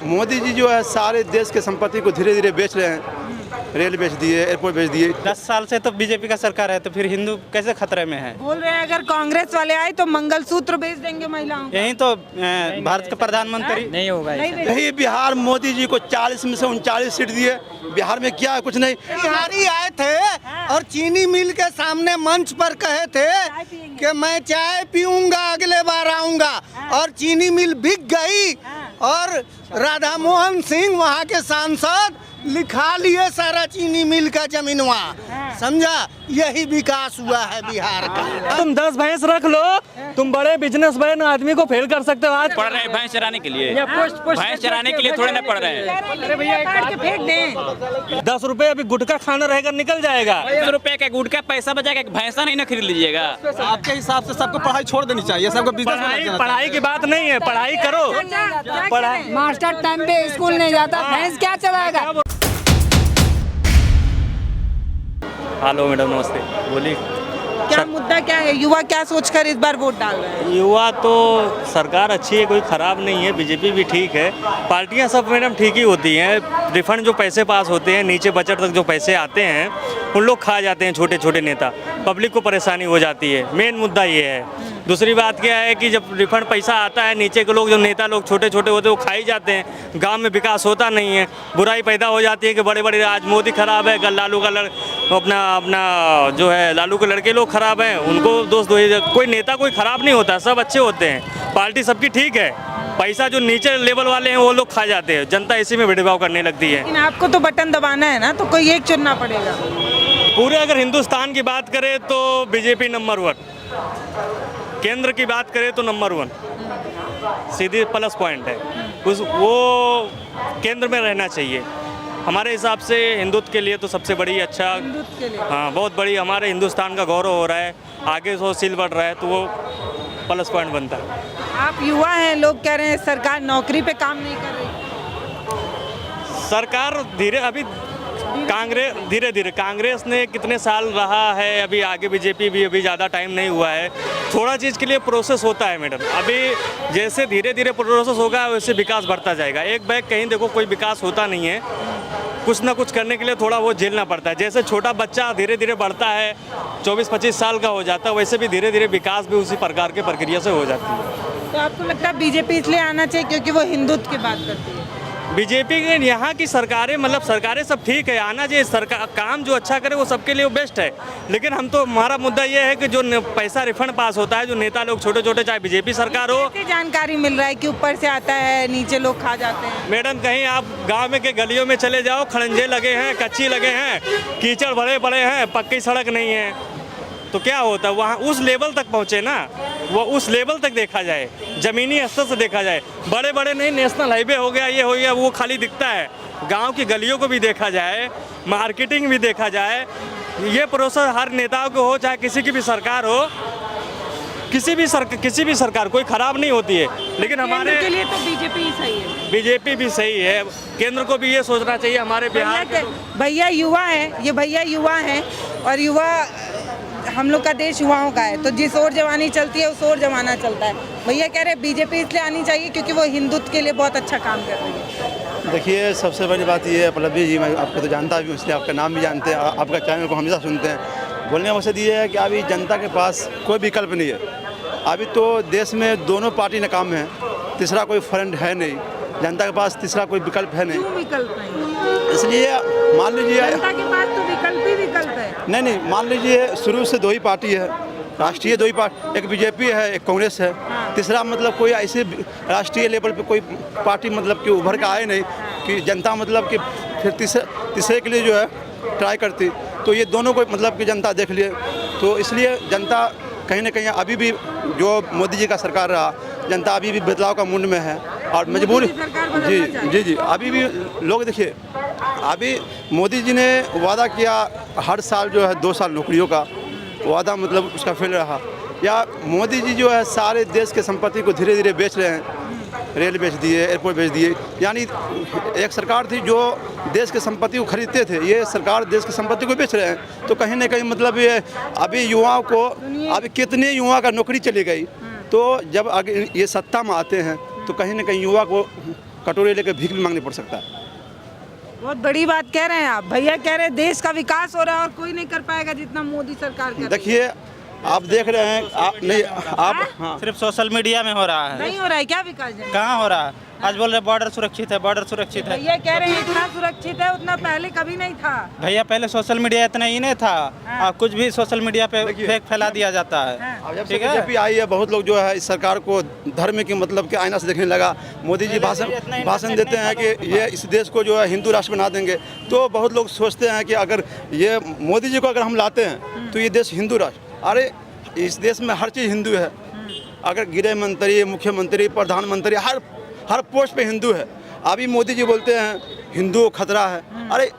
मोदी जी जो है सारे देश के संपत्ति को धीरे धीरे बेच रहे हैं। रेल बेच दिए, एयरपोर्ट बेच दिए। 10 साल से तो बीजेपी का सरकार है, तो फिर हिंदू कैसे खतरे में है? बोल रहे हैं अगर कांग्रेस वाले आए तो मंगलसूत्र बेच देंगे महिलाओं को। यही तो भारत का प्रधानमंत्री नहीं होगा। यही बिहार मोदी जी को 40 में से 39 सीट दिए। बिहार में क्या है? कुछ नहीं। बिहारी आए थे और चीनी मिल के सामने मंच पर कहे थे कि मैं चाय पीऊंगा, अगले बार आऊंगा, और चीनी मिल बिक गई और राधा मोहन सिंह वहाँ के सांसद लिखा लिए सारा चीनी मिल का जमीनवा। समझा? यही विकास हुआ है बिहार का। तुम 10 भैंस रख लो, तुम बड़े बिजनेसमैन आदमी को फेल कर सकते हो। आज पढ़ रहे हैं भैंस चराने के लिए, भैंस चराने के लिए थोड़े ना पढ़ रहे हैं। 10 रुपए अभी गुटखा खाना रहेगा, निकल जाएगा। 10 रुपए का गुटखा पैसा बचाएगा, भैंसा नहीं ना खरीद लीजिएगा। आपके हिसाब से सबको पढ़ाई छोड़ देनी चाहिए, सबको बिजनेस। पढ़ाई की बात नहीं है, पढ़ाई करो। पढ़ाई मास्टर टाइम पे स्कूल नहीं जाता, भैंस क्या चलाएगा? हेलो मैडम, नमस्ते। बोलिए। क्या मुद्दा क्या है? युवा क्या सोचकर इस बार वोट डाल रहे हैं? युवा तो सरकार अच्छी है, कोई ख़राब नहीं है, बीजेपी भी ठीक है। पार्टियां सब मैडम ठीक ही होती हैं। रिफंड जो पैसे पास होते हैं, नीचे बजट तक जो पैसे आते हैं, उन लोग खा जाते हैं छोटे छोटे नेता। पब्लिक को परेशानी हो जाती है, मेन मुद्दा ये है। दूसरी बात क्या है कि जब रिफंड पैसा आता है, नीचे के लोग जो नेता लोग छोटे छोटे होते हैं वो खाई जाते हैं। गांव में विकास होता नहीं है, बुराई पैदा हो जाती है कि बड़े बड़े आज मोदी खराब है, कल लालू का अपना जो है लालू के लड़के लोग खराब हैं, उनको दोष दो। कोई नेता कोई खराब नहीं होता, सब अच्छे होते हैं। पार्टी सबकी ठीक है, पैसा जो नीचे लेवल वाले हैं वो लोग खा जाते हैं। जनता इसी में भेदभाव करने लगती है। लेकिन आपको तो बटन दबाना है ना, तो कोई एक चुनना पड़ेगा। पूरे अगर हिंदुस्तान की बात करें तो बीजेपी नंबर 1, केंद्र की बात करें तो नंबर 1, सीधी प्लस पॉइंट है। वो केंद्र में रहना चाहिए हमारे हिसाब से। हिंदुत्व के लिए तो सबसे बड़ी अच्छा, हाँ बहुत बड़ी, हमारे हिंदुस्तान का गौरव हो रहा है, आगे वो सिल बढ़ रहा है, तो वो प्लस पॉइंट बनता है। आप युवा हैं, लोग कह रहे हैं सरकार नौकरी पे काम नहीं कर रही। सरकार धीरे धीरे कांग्रेस ने कितने साल रहा है, अभी आगे बीजेपी भी अभी ज़्यादा टाइम नहीं हुआ है। थोड़ा चीज़ के लिए प्रोसेस होता है मैडम। अभी जैसे धीरे धीरे प्रोसेस होगा वैसे विकास बढ़ता जाएगा। एक बैग कहीं देखो कोई विकास होता नहीं है, कुछ ना कुछ करने के लिए थोड़ा वो झेलना पड़ता है। जैसे छोटा बच्चा धीरे धीरे बढ़ता है, 24-25 साल का हो जाता है, वैसे भी धीरे धीरे विकास भी उसी प्रकार के प्रक्रिया से हो जाती है। तो आपको लगता है बीजेपी इसलिए आना चाहिए क्योंकि वो हिंदुत्व की बात करती है? बीजेपी के यहाँ की सरकारें सरकारें सब ठीक है, आना चाहिए। सरकार काम जो अच्छा करे वो सबके लिए बेस्ट है। लेकिन हमारा मुद्दा ये है कि जो पैसा रिफंड पास होता है, जो नेता लोग छोटे छोटे, चाहे बीजेपी सरकार हो। कैसे जानकारी मिल रहा है कि ऊपर से आता है, नीचे लोग खा जाते हैं? मैडम कहीं आप गांव में के गलियों में चले जाओ, खड़ंजे लगे हैं, कच्ची लगे हैं, कीचड़ भरे पड़े हैं, पक्की सड़क नहीं है, तो क्या होता है? वहाँ उस लेवल तक पहुँचे ना, वो उस लेवल तक देखा जाए, ज़मीनी स्तर से देखा जाए। बड़े बड़े नहीं, नेशनल हाईवे हो गया, ये हो गया, वो खाली दिखता है। गांव की गलियों को भी देखा जाए, मार्केटिंग भी देखा जाए। ये प्रोसेस हर नेताओं को हो, चाहे किसी की भी सरकार हो, किसी भी सरकार कोई ख़राब नहीं होती है। लेकिन हमारे के लिए तो बीजेपी ही सही है। बीजेपी भी सही है, केंद्र को भी ये सोचना चाहिए। हमारे बिहार के भैया युवा हैं, ये भैया युवा हैं, और युवा हम लोग का देश युवाओं का है, तो जिस ओर जवानी चलती है उस ओर जमाना चलता है। भैया कह रहे हैं बीजेपी इसलिए आनी चाहिए क्योंकि वो हिंदुत्व के लिए बहुत अच्छा काम कर रही है। देखिए, सबसे बड़ी बात ये है, पल्लवी जी मैं आपको तो जानता भी हूँ, इसलिए आपका नाम भी जानते हैं, आपका चैनल को हमेशा सुनते हैं। बोलने का मकसद ये है कि अभी जनता के पास कोई विकल्प नहीं है। अभी तो देश में दोनों पार्टी नाकाम है, तीसरा कोई फ्रंट है नहीं। जनता के पास तीसरा कोई विकल्प है नहीं। क्यों विकल्प नहीं? इसलिए मान लीजिए, जनता के पास तो विकल्प ही विकल्प है। नहीं, मान लीजिए शुरू से 2 ही पार्टी है, राष्ट्रीय 2 ही पार्टी, एक बीजेपी है, एक कांग्रेस है। तीसरा मतलब कोई ऐसे राष्ट्रीय लेवल पे कोई पार्टी मतलब कि उभर के आए नहीं कि जनता मतलब कि फिर तीसरे के लिए जो है ट्राई करती। तो ये दोनों को मतलब कि जनता देख लिए, तो इसलिए जनता कहीं ना कहीं अभी भी जो मोदी जी का सरकार रहा, जनता अभी भी बदलाव का मूड में है और मजबूर। जी, अभी भी लोग देखिए, अभी मोदी जी ने वादा किया हर साल जो है 2 साल नौकरियों का वादा, मतलब उसका फेल रहा। या मोदी जी जो है सारे देश के संपत्ति को धीरे धीरे बेच रहे हैं। रेल बेच दिए, एयरपोर्ट बेच दिए। यानी एक सरकार थी जो देश की संपत्ति को खरीदते थे, ये सरकार देश की संपत्ति को बेच रहे हैं। तो कहीं ना कहीं मतलब ये अभी युवाओं को, अभी कितने युवा का नौकरी चली गई। तो जब आगे ये सत्ता में आते हैं तो कहीं ना कहीं युवा को कटोरे लेकर भीख भी मांगनी पड़ सकता है। बहुत बड़ी बात कह रहे हैं आप। भैया कह रहे हैं देश का विकास हो रहा है और कोई नहीं कर पाएगा जितना मोदी सरकार कर रही है। देखिए आप देख रहे हैं आप नहीं आप हाँ सिर्फ सोशल मीडिया में हो रहा है, नहीं हो रहा है क्या विकास जनता? कहाँ हो रहा है? आज बोल रहे बॉर्डर सुरक्षित है, बॉर्डर सुरक्षित है। भैया कह रहे हैं इतना सुरक्षित है उतना पहले कभी नहीं था। भैया पहले सोशल मीडिया इतना ही नहीं था, हाँ। कुछ भी सोशल मीडिया पे फेक फैला दिया जाता है। हाँ। अब जब से ठीक है। बीजेपी आई है बहुत लोग जो है इस सरकार को धर्म के मतलब के आईना से देखने लगा। मोदी जी भाषण देते हैं कि ये इस देश को जो है हिंदू राष्ट्र बना देंगे, तो बहुत लोग सोचते हैं कि अगर ये मोदी जी को अगर हम लाते हैं तो ये देश हिंदू राष्ट्र, अरे इस देश में हर चीज़ हिंदू है। अगर गृह मंत्री, मुख्यमंत्री, प्रधानमंत्री हर पोस्ट पे हिंदू है। अभी मोदी जी बोलते हैं हिंदू खतरा है। अरे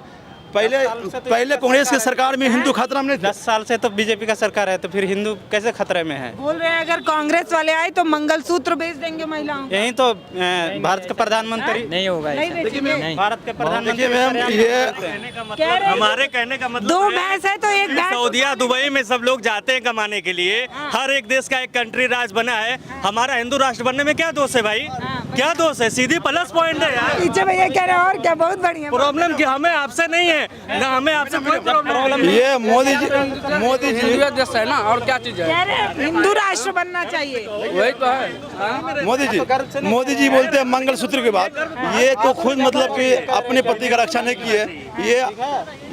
पहले कांग्रेस की सरकार में हिंदू खतरा में नहीं 10 साल से तो बीजेपी का सरकार है, तो फिर हिंदू कैसे खतरे में है? बोल रहे हैं अगर कांग्रेस वाले आए तो मंगलसूत्र बेच देंगे महिलाओं को। यही तो भारत के प्रधानमंत्री नहीं होगा नहीं बेचेंगे। भारत के प्रधानमंत्री देखिए मैम ये कह रहे हैं हमारे कहने का मतलब दो है भैंस है तो एक कि भैंस। सऊदीया दुबई में सब लोग जाते हैं कमाने के लिए। हर एक देश का एक कंट्री राज बना है। हमारा हिंदू राष्ट्र बनने में क्या दोष है भाई? क्या दोष है? सीधी प्लस पॉइंट है यार। पीछे भैया कह रहे हैं और क्या बहुत बढ़िया। प्रॉब्लम कि हमें आपसे नहीं है ना, हमें आपसे कोई प्रॉब्लम नहीं। ये मोदी जी देश है ना, और क्या चीज है? कह रहे हैं हिंदू राष्ट्र बनना चाहिए। वही तो है। मोदी जी बोलते हैं मंगलसूत्र के बाद ये तो खुद मतलब कि अपने पति का रक्षा नहीं किए। ये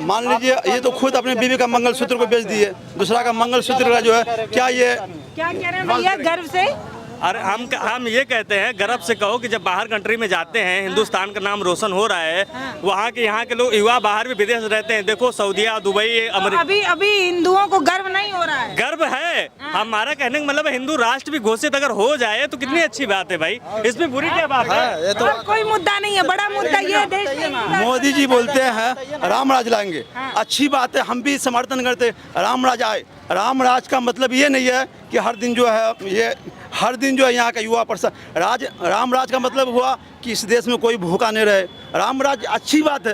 मान लीजिए ये तो खुद अपने बीवी का मंगलसूत्र को बेच दिए, दूसरा का मंगलसूत्र का जो है क्या ये क्या कह रहे हैं भैया गर्व से? अरे हम ये कहते हैं गर्व से कहो कि जब बाहर कंट्री में जाते हैं हिंदुस्तान का नाम रोशन हो रहा है। वहाँ के यहाँ के लोग युवा बाहर भी विदेश रहते हैं। देखो सऊदीया, दुबई, अमेरिका। अभी हिंदुओं को गर्व नहीं हो रहा है। गर्व है। हमारा कहने का मतलब है हिंदू राष्ट्र भी घोषित अगर हो जाए तो कितनी अच्छी बात है भाई, इसमें बुरी क्या बात है? और कोई मुद्दा नहीं है, बड़ा मुद्दा ये देश में हिंदू राष्ट्र मोदी जी बोलते हैं राम राज लाएंगे, अच्छी बात है, हम भी समर्थन करते हैं राम राज आए। राम राज का मतलब ये नहीं है कि हर दिन जो है यहाँ का युवा राम राज का मतलब हुआ कि इस देश में कोई भूखा नहीं रहे। राम राज अच्छी बात है।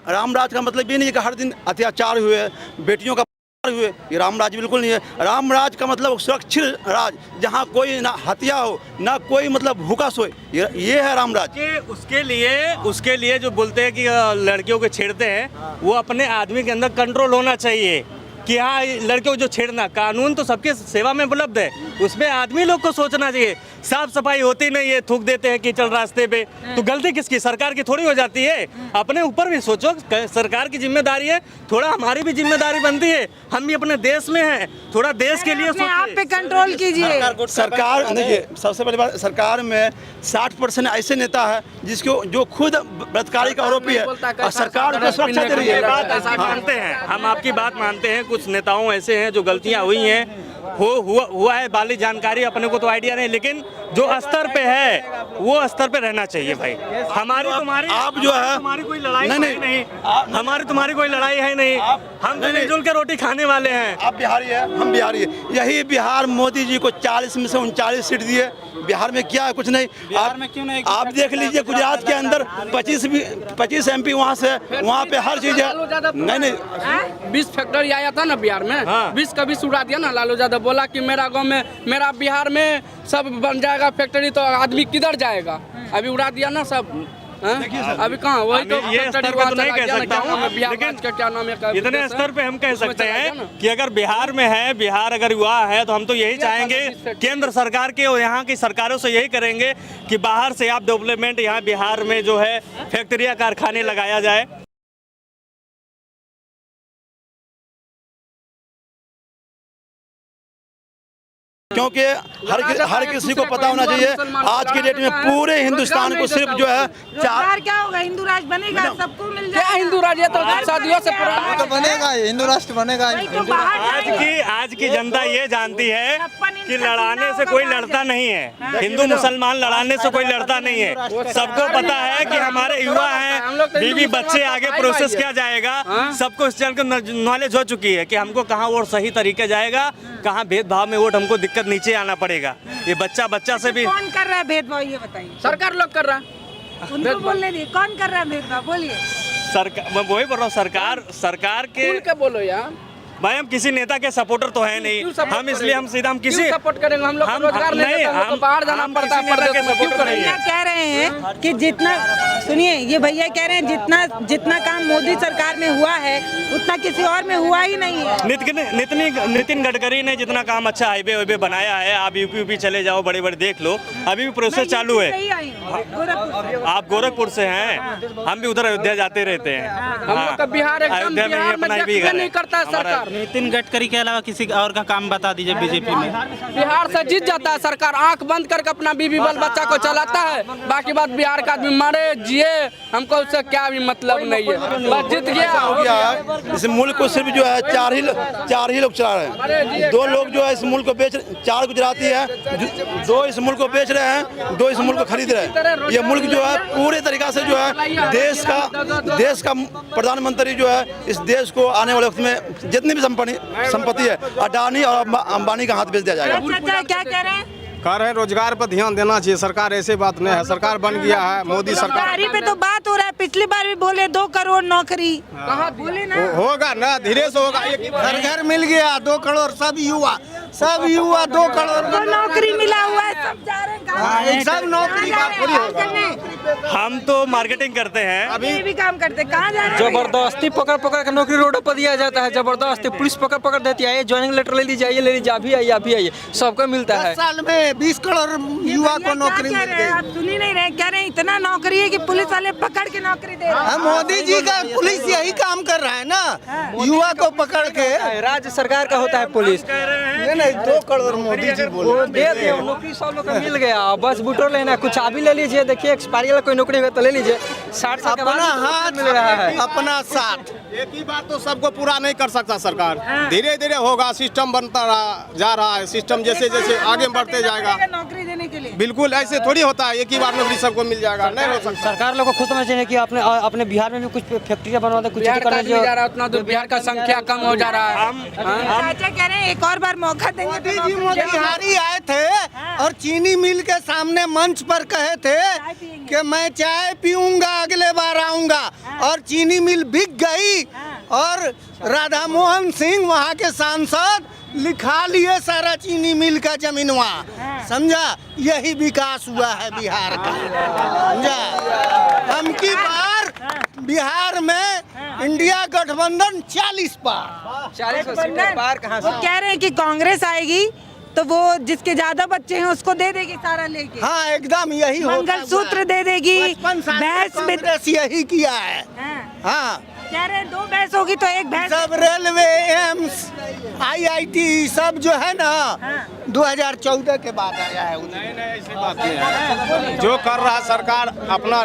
राम राज का मतलब ये नहीं है कि हर दिन अत्याचार हुए, बेटियों का हुए, ये राम राज बिल्कुल नहीं है। राम राज का मतलब सुरक्षित राज, जहाँ कोई ना हत्या हो ना कोई मतलब भूखा सोए, ये है राम राज। उसके लिए जो बोलते हैं कि लड़कियों को छेड़ते हैं, वो अपने आदमी के अंदर कंट्रोल होना चाहिए कि हाँ लड़कियों को जो छेड़ना, कानून तो सबके सेवा में उपलब्ध है, उसमें आदमी लोग को सोचना चाहिए। साफ सफाई होती नहीं है, थूक देते हैं कीचड़ रास्ते पे, तो गलती किसकी? सरकार की थोड़ी हो जाती है। अपने ऊपर भी सोचो, सरकार की जिम्मेदारी है, थोड़ा हमारी भी जिम्मेदारी बनती है। हम भी अपने देश में हैं, थोड़ा देश के लिए अपने आप पे कंट्रोल कीजिए। सरकार देखिए सबसे पहली बात, सरकार में 60% ऐसे नेता है जिसको जो खुद बलात्कारी का आरोपी है और सरकार को सुरक्षा दे रही है। मानते हैं हम, आपकी बात मानते हैं। कुछ नेताओं ऐसे हैं जो गलतियां हुई हैं, हुआ है, बाली जानकारी अपने को तो आइडिया नहीं, लेकिन जो स्तर पे है वो स्तर पे रहना चाहिए भाई। तुम्हारी आप जो है तुम्हारी कोई लड़ाई नहीं, हमारी तुम्हारी कोई लड़ाई है नहीं। हम तो मिलजुल के रोटी खाने वाले हैं। आप बिहारी है, हम बिहारी है। यही बिहार मोदी जी को 40 में से 39 सीट दिए। बिहार में क्या है? कुछ नहीं। बिहार में क्यों नहीं? आप देख लीजिए गुजरात के अंदर 25 MP वहाँ से, वहाँ पे हर चीज है। नहीं 20 फैक्ट्री आया था ना बिहार में, 20 का 20 उड़ा दिया ना लालू यादव। बोला कि मेरा गांव में, मेरा बिहार में सब बन जाएगा फैक्ट्री, तो आदमी किधर जाएगा? अभी उड़ा दिया ना सब। अभी कहाँ? वही तो ये स्तर पे तो नहीं कह सकता हूँ, लेकिन क्या नाम है, इतने स्तर पे हम कह सकते हैं कि अगर बिहार में है, बिहार अगर युवा है, तो हम तो यही चाहेंगे केंद्र सरकार के और यहाँ की सरकारों से यही करेंगे कि बाहर से आप डेवलपमेंट यहाँ बिहार में जो है फैक्ट्रियाँ, कारखाने लगाया जाए। क्योंकि हर किसी को पता होना चाहिए आज की डेट में पूरे हिंदुस्तान को सिर्फ जो है रोजगार क्या होगा? हिंदू राष्ट्र बनेगा, सबको मिल क्या जाएगा। हिंदू राज्य तो सदियों से पुराना तो बनेगा, हिंदू राष्ट्र बनेगा। आज की जनता ये जानती है कि लड़ाने से कोई लड़ता नहीं है, हिंदू मुसलमान लड़ाने से कोई लड़ता नहीं है। सबको पता है कि हमारे युवा हैं, बीवी बच्चे, आगे प्रोसेस क्या जाएगा, सबको इस चीज की नॉलेज हो चुकी है कि हमको कहाँ वोट सही तरीके जाएगा, कहाँ भेदभाव में वोट हमको दिक्कत नीचे आना पड़ेगा। ये बच्चा से भी कौन कर रहा है भेदभाव, ये बताइए। सरकार लोग कर रहा है। उनको बोलने दीजिए, कौन कर रहा है भेदभाव, बोलिए। सरकार, मैं वही बोल रहा हूँ, सरकार के बोलो यार, भाई हम किसी नेता के सपोर्टर तो है नहीं, हम इसलिए हम सीधा हम किसी सपोर्ट करेंगे, हम लोग को रोजगार नहीं देते, हम लोग को बाहर जाना पड़ता है, नेता के प्रदेश में क्यों सपोर्टर करेंगे? नहीं भैया कह रहे हैं कि जितना, सुनिए, ये भैया कह रहे हैं जितना काम मोदी सरकार में हुआ है उतना किसी और में हुआ ही नहीं है। नितिन गडकरी ने जितना काम अच्छा हाईवे वाईवे बनाया है, आप यूपी चले जाओ, बड़े बड़े देख लो, अभी भी प्रोसेस चालू है। आप गोरखपुर से हैं, हम भी उधर अयोध्या जाते रहते हैं। हम लोग का बिहार एकदम अयोध्या में ही बिहार में अपना ही देखते घर नहीं है करता है सरकार। नितिन गडकरी के अलावा किसी और का काम बता दीजिए बीजेपी में। बिहार से जीत जाता है सरकार, आंख बंद करके अपना बीबी बाल बच्चा को चलाता है, बाकी बात बिहार का आदमी मरे जिए हमको उससे क्या भी मतलब नहीं है, बस जीत गया हो गया है। इस मुल्क को सिर्फ जो है चार ही लोग चला रहे हैं। 2 लोग जो है इस मुल्क को बेच, 4 गुजराती है, 2 इस मुल्क को बेच रहे हैं, 2 इस मुल्क को खरीद रहे हैं। ये मुल्क जो है पूरे तरीका से जो है देश का प्रधानमंत्री जो है इस देश को आने वाले वक्त में जितनी भी संपत्ति है अडानी और अंबानी का हाथ बेच दिया जाएगा। क्या कह रहे हैं? कह रहे हैं रोजगार पर ध्यान देना चाहिए, सरकार ऐसे बात नहीं है, सरकार बन गया है मोदी सरकार। रोजगारी पे तो बात हो रहा है, पिछली बार भी बोले 2 करोड़ नौकरी, कहाँ बोले ना? होगा ना, धीरे से होगा। घर घर मिल गया 2 करोड़, सब युवा 2 करोड़ तो नौकरी मिला हुआ है, सब जा रहे हैं काम सब नौकरी बात थोड़ी करने। हम तो मार्केटिंग करते हैं। अभी भी काम करते, कहाँ जा रहे हैं? जबरदस्ती पकड़ के नौकरी रोडों पर दिया जाता है, जबरदस्ती पुलिस पकड़ देती है, ज्वाइनिंग लेटर ले लीजिए, ले लीजिए, अभी आइए, सबको मिलता है। 10 साल में 20 करोड़ युवा को नौकरी मिल गई। आप सुन ही नहीं रहे, कह रहे हैं इतना नौकरी है कि पुलिस वाले पकड़ के नौकरी दे रहे हैं। मोदी जी का पुलिस यही काम कर रहा है ना, युवा को पकड़ के। राज्य सरकार का होता है पुलिस, नहीं 2 करोड़ मोदी जी बोले। वो दे दिया नौकरी, सब लोग को मिल गया, बस बूटो लेना है, कुछ अभी ले लीजिए, देखिए एक्सपायरी वाला कोई नौकरी हो तो ले लीजिए, 60 साल के बाद अपना तो हाथ मिल रहा है। अपना साथ। एक ही बात तो सबको पूरा नहीं कर सकता सरकार, धीरे धीरे होगा, सिस्टम बनता जा रहा है, सिस्टम जैसे जैसे आगे बढ़ते जाएगा। नौकरी देने के लिए बिल्कुल ऐसे थोड़ी होता है, एक ही बार नौकरी सबको मिल जाएगा, नहीं हो सकता। सरकार लोग को खुद समझना चाहिए कि अपने बिहार में भी कुछ फैक्ट्रियाँ बनवा दे, कुछ बिहार का करना आदमी जा रहा है उतना दूर, बिहार का संख्या कम हो जा रहा है। चाचा कह रहे हैं एक और बार मौका देंगे मोदी तो जी मोतिहारी आए थे और चीनी मिल के सामने मंच पर कहे थे कि मैं चाय पीऊंगा, अगले बार आऊंगा, और चीनी मिल बिक गई और राधा मोहन सिंह वहाँ के सांसद लिखा लिए सारा चीनी मिल का जमीनवा, समझा? यही विकास हुआ है बिहार का, समझा? हम की बार बिहार में इंडिया गठबंधन 40 पार। 40 पार कहाँ वो से? कह रहे हैं कि कांग्रेस आएगी तो वो जिसके ज्यादा बच्चे हैं उसको दे देगी सारा लेके, हाँ एकदम यही होता मंगलसूत्र दे देगी, 55 साल भैंस भी। कांग्रेस यही किया है। हाँ कह रहे हैं 2 भैंस होगी तो 1 भैंस। सब रेलवे, एम्स, IIT सब जो है ना 2014 के बाद आया है। नहीं ऐसी बात नहीं है, जो कर रहा है सरकार अपना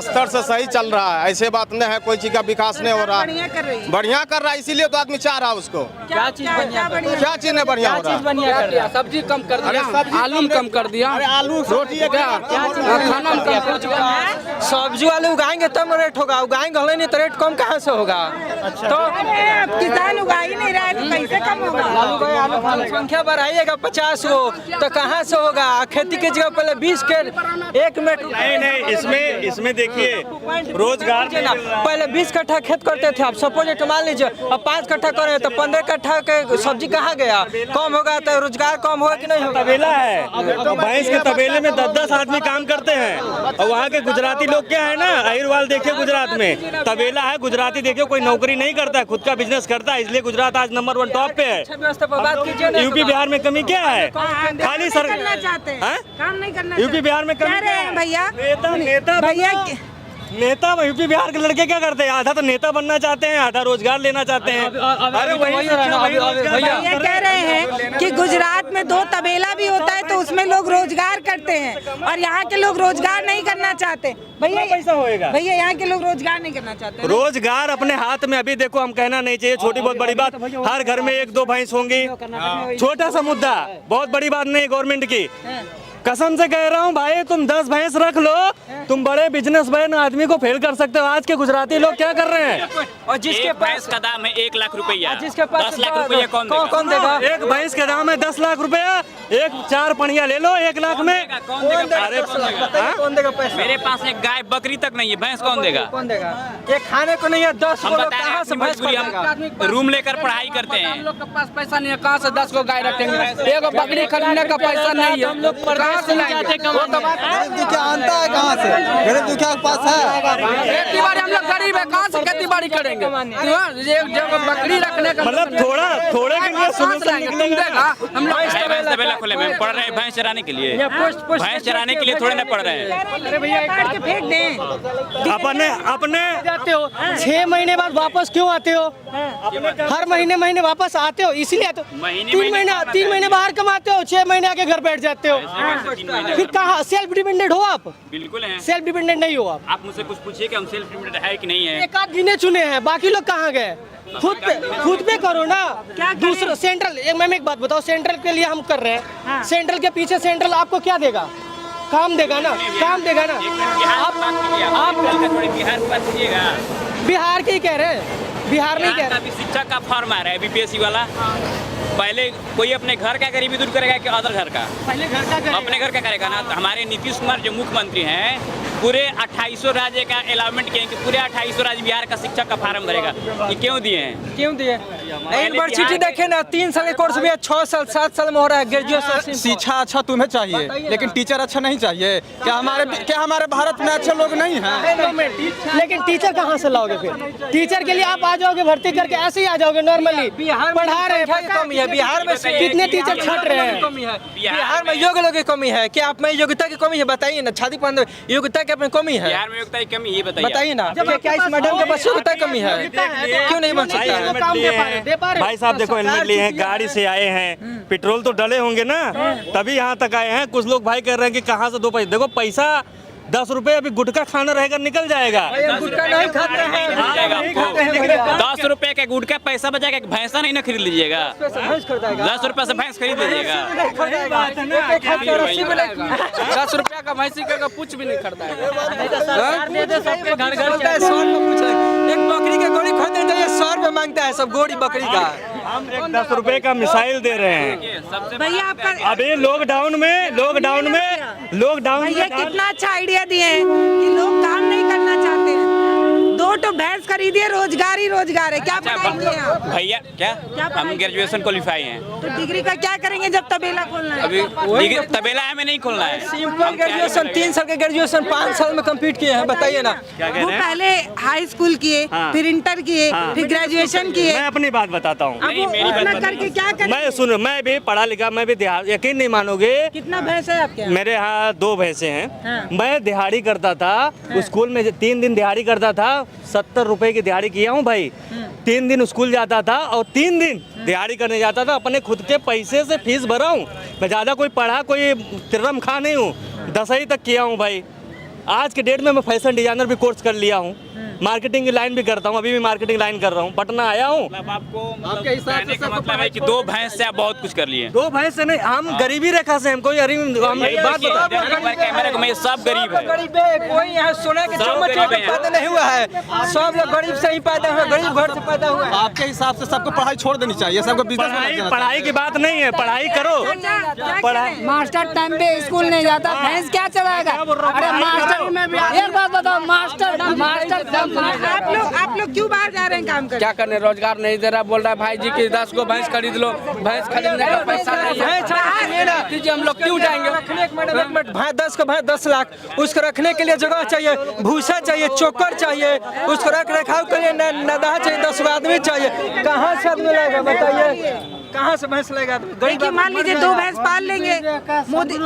स्तर से सही चल रहा है, ऐसे बात नहीं है, कोई चीज का विकास नहीं हो रहा, बढ़िया कर रही है। बढ़िया कर रहा है, इसीलिए तो आदमी चाह रहा है उसको। क्या चीज बढ़िया कर रही है? क्या चीज नहीं बढ़िया हो रहा है? क्या किया? सब्जी कम कर दिया, आलू कम कर दिया, आलू रोटी खाना में कम कर दिया। सब्जी वाले उगाएंगे तब रेट होगा, उगाएंगे नहीं तो रेट कम कहाँ से होगा? तो अब किसान उगा ही नहीं रहा है तो कैसे कम होगा? आलू संख्या बढ़ाइएगा 50 को तो कहाँ से होगा? खेती की जगह पहले 20 के 1 मीटर। नहीं इसमें देखिए रोजगार पहले 20 कट्ठा खेत करते थे, अब सपोज मान लीजिए अब 5 कट्ठा करें तो 15 कट्ठा के सब्जी कहाँ गया? कम होगा तो रोजगार कम होगा कि नहीं होगा? तबेला है, भैंस के तबेले में 10-10 आदमी काम करते हैं, और वहाँ के गुजराती लोग क्या है ना, अहिरवाल देखिए गुजरात में तबेला है, गुजराती देखिए कोई नौकरी नहीं करता है, खुद का बिजनेस करता है, इसलिए गुजरात आज नंबर 1 टॉप पे है। व्यवस्था पर बात कीजिए ना। यूपी बिहार में कमी क्या है? खाली सर करना चाहते हैं, काम नहीं करना यूपी बिहार में कह कमी रहे हैं भैया। भैया भैया नेता यूपी बिहार के लड़के क्या करते हैं? आधा तो नेता बनना चाहते हैं, आधा रोजगार लेना चाहते हैं। अरे वही भैया कह रहे हैं कि गुजरात में 2 तबेला भी होता है तो उसमें लोग रोजगार करते हैं और यहाँ के लोग रोजगार नहीं करना चाहते। भैया पैसा होएगा? भैया यहाँ के लोग रोजगार नहीं करना चाहते। रोजगार अपने हाथ में, अभी देखो हम कहना नहीं चाहिए, छोटी बहुत बड़ी बात, हर घर में 1-2 भैंस होंगी, छोटा सा मुद्दा, बहुत बड़ी बात नहीं गवर्नमेंट की। कसम से कह रहा हूँ भाई, तुम 10 भैंस रख लो, तुम बड़े बिजनेसमैन आदमी को फेल कर सकते हो। आज के गुजराती लोग क्या कर रहे हैं? और जिसके पास का दाम है 1 लाख रुपया, जिसके पास 10 लाख रुपया कौन देगा? एक भैंस के दाम है 10 लाख रुपया, 4 पणिया ले लो 1 लाख में। कौन देगा? अरे कौन देगा पैसा? मेरे पास एक गाय बकरी तक नहीं है, भैंस कौन देगा? कौन देगा? ये खाने को नहीं है 10 हम को बता रहे कहाँ हैं से अपनी भैंस मजबूरी, खरीदेगा? हम रूम लेकर पढ़ाई करते हम हैं। लोग के पास पैसा नहीं है, कहाँ से 10 को गाय रखेंगे? एक बकरी खरीदने का पैसा नहीं है, हम लोग कहाँ से लाएंगे? वो तो बात दुखिया आता है कहाँ से? गरीब दुखिया के पास है। खेती बाड़ी हम लोग गरीब है, कहाँ से खेती बाड़ी करेंगे? ये जब बकरी रखने का मतलब थोड़े के लिए सोल्यूशन निकलेगा। हम लोग भैंस तबेला खोले में पढ़ रहे हैं भैंस चराने के लिए। भैंस चराने के लिए थोड़े ना पढ़ रहे हैं। काट के फेंक दें। अपने जाते हो 6 महीने बाद वापस क्यों आते हो? हर महीने वापस आते हो इसलिए आते हो। महीने 3 महीने बाहर कमाते हो, 6 महीने आके घर बैठ जाते हो। फिर कहाँ सेल्फ डिपेंडेंट हो आप? बिल्कुल है। सेल्फ डिपेंडेंट नहीं हो आप। आप मुझसे कुछ पूछिए कि हम सेल्फ डिपेंडेंट है कि नहीं है। एक आध गिने चुने हैं, बाकी लोग कहाँ गए? खुद पे करो ना। दूसरा सेंट्रल, मैं एक बात बताओ, सेंट्रल के लिए हम कर रहे हैं, सेंट्रल के पीछे सेंट्रल आपको क्या देगा? काम देगा ना, काम देगा ना। आप थोड़ी बिहार की बात कीजिएगा। बिहार के ही कह रहे हैं, बिहार नहीं कह रहे। अभी शिक्षक का फॉर्म आ रहा है बीपीएससी वाला। पहले कोई अपने घर का गरीबी दूर करेगा कि अदर घर का? पहले घर का करेगा। अपने घर का करेगा ना। तो हमारे नीतीश कुमार जो मुख्यमंत्री हैं, पूरे 2800 राज्य का अलाउमेंट किए कि पूरे 2800 राज्य बिहार का शिक्षक का फार्म भरेगा। ये क्यों दिए हैं? क्यों दिए? यूनिवर्सिटी देखे ना, 3 साल के कोर्स में 6 साल 7 साल में हो रहा है ग्रेजुएशन। शिक्षा अच्छा तुम्हें चाहिए, लेकिन टीचर अच्छा नहीं चाहिए। क्या हमारे भारत में अच्छे लोग नहीं हैं? लेकिन टीचर कहाँ से लाओगे? फिर टीचर के लिए आप आ जाओगे भर्ती करके, ऐसे ही आ जाओगे नॉर्मली। पढ़ा रहे हैं, कमी है बिहार में। कितने टीचर छट रहे हैं? बिहार में योग्य लोगों की कमी है। क्या आप में योग्यता की कमी है? बताइए ना। छाती पहन योग्यता की अपनी कमी है? बिहार में योग्यता की कमी, ये बताइए ना। क्या इस मैडम के पास योग्यता कमी है? क्यों नहीं बन सकता? भाई साहब देखो, हेलमेट लिए हैं, गाड़ी से आए हैं, पेट्रोल तो डले होंगे ना, तभी यहाँ तक आए हैं। कुछ लोग भाई कह रहे हैं कि कहाँ से 2 पैसे। देखो पैसा 10 रुपए अभी गुटखा खाना रहेगा, निकल जाएगा। गुटखा नहीं खाते हैं। 10 रुपए का गुटखा पैसा बचाएगा, भैंसा नहीं ना खरीद लीजिएगा। 10 रुपए से भैंस खरीद लीजिएगा। 10 रुपया का भैंसी का कुछ भी नहीं खरीदा है। एक बकरी का गोली खरीदने तो ये 100 रुपए मांगता है सब, गोड़ी बकरी का। हम एक 10 रुपए का मिसाइल दे रहे हैं। भैया आपका अभी लॉकडाउन में भैया कितना अच्छा आइडिया दिए हैं कि लोग काम नहीं करना चाहते हैं। 2 तो भैंस खरीदिए, रोजगार ही रोजगार है। क्या पढ़ाएंगे आप? भैया क्या हम ग्रेजुएशन क्वालिफाई हैं। तो डिग्री का क्या करेंगे जब तबेला खोलना है? अभी तबेला हमें नहीं खोलना है। सिंपल ग्रेजुएशन 3 साल के ग्रेजुएशन 5 साल में कंप्लीट किए हैं। बताइए ना। वो पहले हाई स्कूल किए, फिर इंटर किए, फिर ग्रेजुएशन किए। मैं अपनी बात बताता हूँ। अब वो इतना करके क्या करेंगे? मैं भी पढ़ा लिखा, मैं भी यकीन नहीं मानोगे। कितना भैंस है आपके यहाँ? मेरे यहाँ 2 भैंसे हैं। मैं दिहाड़ी करता था स्कूल में, 3 दिन दिहाड़ी करता था। 70 रुपए की दिहाड़ी किया हूँ भाई। 3 दिन स्कूल जाता था और 3 दिन दिहाड़ी करने जाता था। अपने खुद के पैसे से फीस भरा हूँ मैं। ज़्यादा कोई पढ़ा, कोई तिरम खा नहीं हूँ। 10वीं तक किया हूँ भाई। आज के डेट में मैं फैशन डिजाइनर भी कोर्स कर लिया हूँ। मार्केटिंग की लाइन भी करता हूँ, अभी भी मार्केटिंग लाइन कर रहा हूँ। पटना आया हूँ। आपके हिसाब से मतलब है कि 2 भैंस से आप बहुत कुछ कर लिए। 2 भैंस से नहीं, हम गरीबी रेखा से, हम कोई कैमरे को मैं सब गरीब है। गरीब है, कोई यहाँ सोने के चम्मच में पैदा नहीं हुआ है। सब लोग गरीब से ही पैदा हुए, गरीब घर से पैदा हुए। आपके हिसाब से सबको पढ़ाई छोड़ देनी चाहिए, सबको बिजनेस। पढ़ाई की बात नहीं है, पढ़ाई करो। पढ़ाई मास्टर टाइम पे स्कूल नहीं जाता, भैंस क्या चलाएगा? अरे मास्टर, एक बात बताओ, मास्टर आप लोग क्यों बाहर जा रहे हैं काम करने? क्या करने, रोजगार नहीं दे रहा। बोल रहा है भाई जी कि 10 को भैंस खरीद लो। भैंस खरीदने का पैसा नहीं है। दीजिए, हम लोग क्यों जाएंगे? भाई 10 को भाई 10 लाख, उसको रखने के लिए जगह चाहिए, भूसा चाहिए, चोकर चाहिए, उसको रख रखाव के लिए नदाह चाहिए, 10 आदमी चाहिए। कहाँ से आदमी लगेगा बताइए? कहाँ से भैंस लगेगा? मान लीजिए 2 भैंस पाल लेंगे मोदी।